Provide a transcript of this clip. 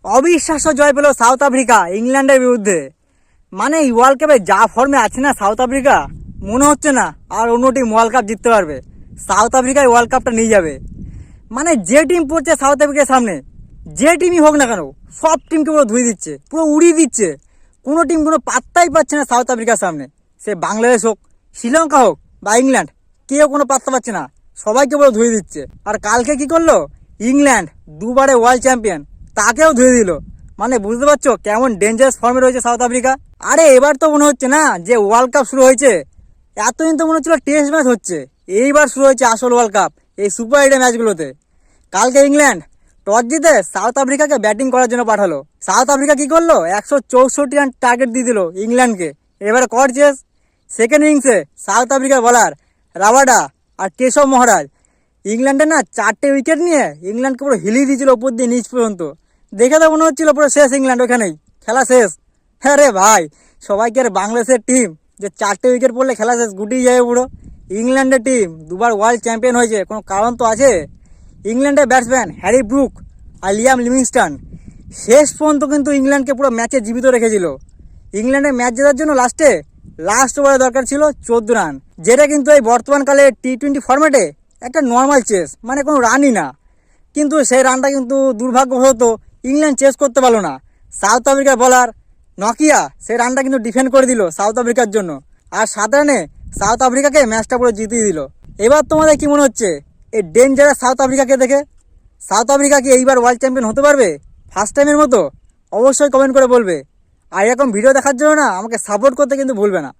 অবিশ্বাস্য জয় পেল south Africa ইংল্যান্ডের বিরুদ্ধে। মানে এই ওয়ার্ল্ড কাপে যা ফর্মে আছে না সাউথ আফ্রিকা, মনে হচ্ছে না আর অন্য টিম ওয়ার্ল্ড কাপ জিততে পারবে। সাউথ আফ্রিকায় ওয়ার্ল্ড কাপটা নিয়ে যাবে। মানে যে টিম পড়ছে সাউথ আফ্রিকার সামনে, যে টিমই হোক না কেন, সব টিমকে পুরো ধুয়ে দিচ্ছে, পুরো উড়িয়ে দিচ্ছে। কোনো টিম কোনো পাত্তাই পাচ্ছে না সাউথ আফ্রিকার সামনে। সে বাংলাদেশ হোক, শ্রীলঙ্কা হোক বা ইংল্যান্ড, কেউ কোনো পাত্তা পাচ্ছে না, সবাইকে পুরো ধুয়ে দিচ্ছে। আর কালকে কি করলো ইংল্যান্ড, দুবারে ওয়ার্ল্ড চ্যাম্পিয়ন, তাকেও ধুয়ে দিল। মানে বুঝতে পারছো কেমন ডেঞ্জারাস ফর্মে রয়েছে সাউথ আফ্রিকা। আরে এবার তো মনে হচ্ছে না যে ওয়ার্ল্ড কাপ শুরু হয়েছে, এতদিন তো মনে হচ্ছিল টেস্ট ম্যাচ হচ্ছে, এইবার শুরু হয়েছে আসল ওয়ার্ল্ড কাপ এই সুপার 8 ম্যাচগুলোতে। কালকে ইংল্যান্ড টস জিতে সাউথ আফ্রিকাকে ব্যাটিং করার জন্য পাঠালো। সাউথ আফ্রিকা কি করলো, 164 রান টার্গেট দিয়ে দিল ইংল্যান্ডকে। এবারে কর চেস। সেকেন্ড ইনিংসে সাউথ আফ্রিকার বলার রাবাডা আর কেশব মহারাজ ইংল্যান্ডের না 4টে উইকেট নিয়ে ইংল্যান্ডকে পুরো হিলিয়ে দিয়েছিল উপর দিয়ে নিচ পর্যন্ত। দেখে তো মনে হচ্ছিল পুরো শেষ, ইংল্যান্ড ওখানেই খেলা শেষ। হ্যাঁ রে ভাই, সবাইকে আর বাংলাদেশের টিম যে 4টে উইকেট পড়লে খেলা শেষ, গুটিয়ে যাবে পুরো। ইংল্যান্ডের টিম দুবার ওয়ার্ল্ড চ্যাম্পিয়ন হয়েছে, কোনো কারণ তো আছে। ইংল্যান্ডের ব্যাটসম্যান হ্যারি ব্রুক আর লিয়াম লিভিংস্টন শেষ পর্যন্ত কিন্তু ইংল্যান্ডকে পুরো ম্যাচে জীবিত রেখেছিল। ইংল্যান্ডের ম্যাচ জেতার জন্য লাস্ট ওভারে দরকার ছিল 14 রান, যেটা কিন্তু এই বর্তমানকালে টি20 ফরম্যাটে একটা নর্মাল চেস, মানে কোনো রানই না। কিন্তু সেই রানটা কিন্তু দুর্ভাগ্যবশত ইংল্যান্ড চেস করতে পারলো না। সাউথ আফ্রিকার বলার নকিয়া সেই রানটা কিন্তু ডিফেন্ড করে দিল সাউথ আফ্রিকার জন্য, আর 7 রানে সাউথ আফ্রিকাকে ম্যাচটা পুরো জিতিয়ে দিল। এবার তোমাদের কি মনে হচ্ছে এই ডেঞ্জারাস সাউথ আফ্রিকাকে দেখে? সাউথ আফ্রিকা কি এইবার ওয়ার্ল্ড চ্যাম্পিয়ন হতে পারবে ফার্স্ট টাইমের মতো? অবশ্যই কমেন্ট করে বলবে। আর এরকম ভিডিও দেখার জন্য না আমাকে সাপোর্ট করতে কিন্তু ভুলবে না।